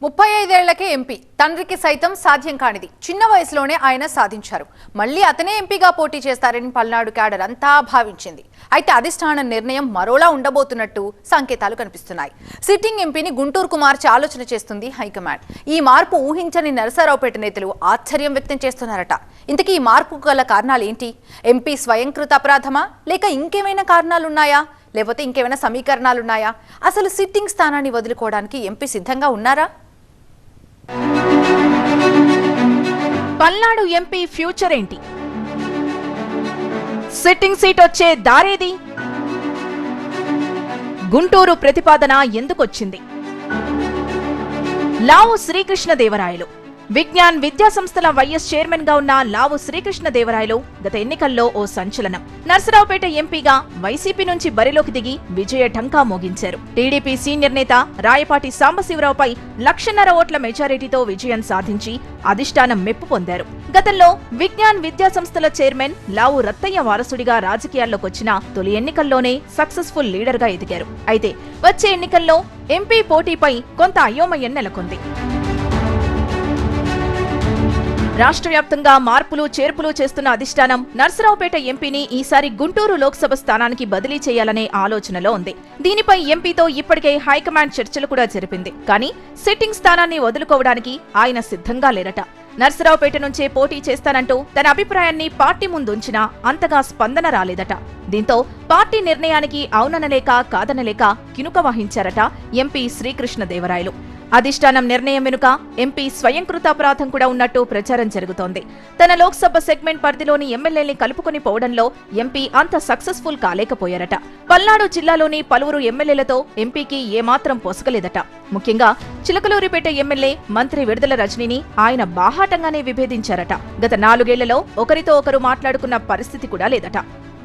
35 ఏళ్లకే MP తండ్రికి సైతం సాధ్యం కానిది చిన్న వయసులోనే ఆయన సాధించారు. మళ్ళీ అతనే ఎంపీగా పోటీ చేస్తారని పల్నాడు క్యాడర్ అంతా భావించింది. అయితే అధిష్టానం నిర్ణయం మరోలా ఉండబోతున్నట్టు సంకేతాలు కనిపిస్తున్నాయి. సిట్టింగ్ ఎంపీని గుంటూరుకు మార్చి ఆలోచన చేస్తుంది హైకమాండ్. ఈ మార్పు ఊహించని నరసరావుపేట నేతలు ఆశ్చర్యం వ్యక్తం చేస్తున్నారట. ఇంతకీ ఈ మార్పుకు గల కారణాలు ఏంటి? ఎంపీ స్వయంకృత అపరాధమా లేక ఇంకేమైనా కారణాలున్నాయా? లేకపోతే ఇంకేమైనా సమీకరణాలున్నాయా? అసలు సిట్టింగ్ స్థానాన్ని వదులుకోవడానికి ఎంపీ సిద్ధంగా ఉన్నారా? పల్నాడు ఎంపీ ఫ్యూచర్ ఏంటి? సిట్టింగ్ సీట్ వచ్చే దారేది? గుంటూరు ప్రతిపాదన ఎందుకొచ్చింది? లావు శ్రీకృష్ణదేవరాయలు విజ్ఞాన్ విద్యా సంస్థల వైఎస్ చైర్మన్ గా ఉన్న లావు శ్రీకృష్ణదేవరాయలు గత ఎన్నికల్లో ఓ సంచలనం. నర్సరావుపేట ఎంపీగా వైసీపీ నుంచి బరిలోకి దిగి విజయ ఢంకా మోగించారు. టీడీపీ సీనియర్ నేత రాయపాటి సాంబశివరావుపై 1,50,000 ఓట్ల మెజారిటీతో విజయం సాధించి అధిష్టానం మెప్పు పొందారు. గతంలో విజ్ఞాన్ విద్యా సంస్థల చైర్మన్ లావు రత్తయ్య వారసుడిగా రాజకీయాల్లోకొచ్చిన తొలి ఎన్నికల్లోనే సక్సెస్ఫుల్ లీడర్ గా ఎదిగారు. అయితే వచ్చే ఎన్నికల్లో ఎంపీ పోటీపై కొంత అయోమయం నెలకొంది. రాష్ట్ర వ్యాప్తంగా మార్పులు చేర్పులు చేస్తున్న అధిష్టానం నర్సరావుపేట ఎంపీని ఈసారి గుంటూరు లోక్సభ స్థానానికి బదిలీ చేయాలనే ఆలోచనలో ఉంది. దీనిపై ఎంపీతో ఇప్పటికే హైకమాండ్ చర్చలు కూడా జరిపింది. కానీ సిట్టింగ్ స్థానాన్ని వదులుకోవడానికి ఆయన సిద్ధంగా లేరట. నర్సరావుపేట నుంచే పోటీ చేస్తానంటూ తన అభిప్రాయాన్ని పార్టీ ముందుంచినా అంతగా స్పందన రాలేదట. దీంతో పార్టీ నిర్ణయానికి అవుననలేక కాదనలేక కినుక వహించారట ఎంపీ శ్రీకృష్ణదేవరాయలు. అధిష్టానం నిర్ణయం వెనుక ఎంపీ స్వయంకృత అపరాధం కూడా ఉన్నట్టు ప్రచారం జరుగుతోంది. తన లోక్సభ సెగ్మెంట్ పరిధిలోని ఎమ్మెల్యేల్ని కలుపుకొని పోవడంలో ఎంపీ అంత సక్సెస్ఫుల్ కాలేకపోయారట. పల్నాడు జిల్లాలోని పలువురు ఎమ్మెల్యేలతో ఎంపీకి ఏమాత్రం పొసగలేదట. ముఖ్యంగా చిలకలూరిపేట ఎమ్మెల్యే మంత్రి విడుదల రజనీని ఆయన బాహాటంగానే విభేదించారట. గత 4 ఏళ్లలో ఒకరితో ఒకరు మాట్లాడుకున్న పరిస్థితి కూడా లేదట.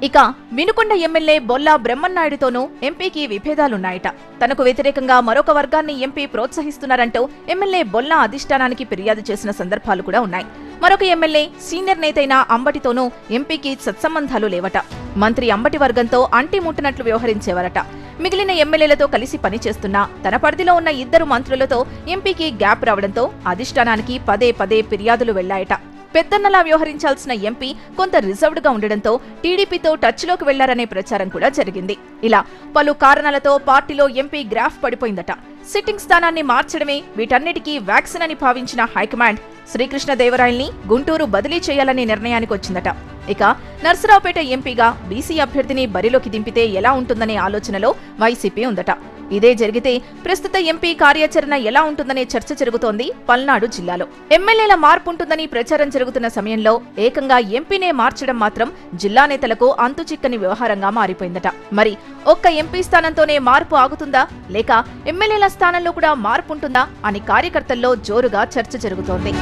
ఇక వినుకొండ ఎమ్మెల్యే బొల్లా బ్రహ్మన్నాయుడుతోనూ ఎంపీకి విభేదాలున్నాయట. తనకు వ్యతిరేకంగా మరొక వర్గాన్ని ఎంపీ ప్రోత్సహిస్తున్నారంటూ ఎమ్మెల్యే బొల్లా అధిష్టానానికి ఫిర్యాదు చేసిన సందర్భాలు కూడా ఉన్నాయి. మరొక ఎమ్మెల్యే సీనియర్ నేతైన అంబటితోనూ ఎంపీకి సత్సంబంధాలు లేవట. మంత్రి అంబటి వర్గంతో అంటిముట్టినట్లు వ్యవహరించేవారట. మిగిలిన ఎమ్మెల్యేలతో కలిసి పనిచేస్తున్నా తన పరిధిలో ఉన్న 2 మంత్రులతో ఎంపీకి గ్యాప్ రావడంతో అధిష్టానానికి పదే పదే ఫిర్యాదులు వెళ్లాయట. పెద్దన్నలా వ్యవహరించాల్సిన ఎంపీ కొంత రిజర్వ్డ్ గా ఉండడంతో టీడీపీతో టచ్లోకి వెళ్లారనే ప్రచారం కూడా జరిగింది. ఇలా పలు కారణాలతో పార్టీలో ఎంపీ గ్రాఫ్ పడిపోయిందట. సిట్టింగ్ స్థానాన్ని మార్చడమే వీటన్నిటికీ వ్యాక్సిన్ అని భావించిన హైకమాండ్ శ్రీకృష్ణదేవరాయల్ని గుంటూరు బదిలీ చేయాలనే నిర్ణయానికి వచ్చిందట. ఇక నర్సరావుపేట ఎంపీగా బీసీ అభ్యర్థిని బరిలోకి దింపితే ఎలా ఉంటుందనే ఆలోచనలో వైసీపీ ఉందట. ఇదే జరిగితే ప్రస్తుత ఎంపీ కార్యాచరణ ఎలా ఉంటుందనే చర్చ జరుగుతోంది పల్నాడు జిల్లాలో. ఎమ్మెల్యేల మార్పు ఉంటుందని ప్రచారం జరుగుతున్న సమయంలో ఏకంగా ఎంపీనే మార్చడం మాత్రం జిల్లా నేతలకు అంతుచిక్కని వ్యవహారంగా మారిపోయిందట. మరి ఒక్క ఎంపీ స్థానంతోనే మార్పు ఆగుతుందా లేక ఎమ్మెల్యేల స్థానంలో కూడా మార్పు ఉంటుందా అని కార్యకర్తల్లో జోరుగా చర్చ జరుగుతోంది.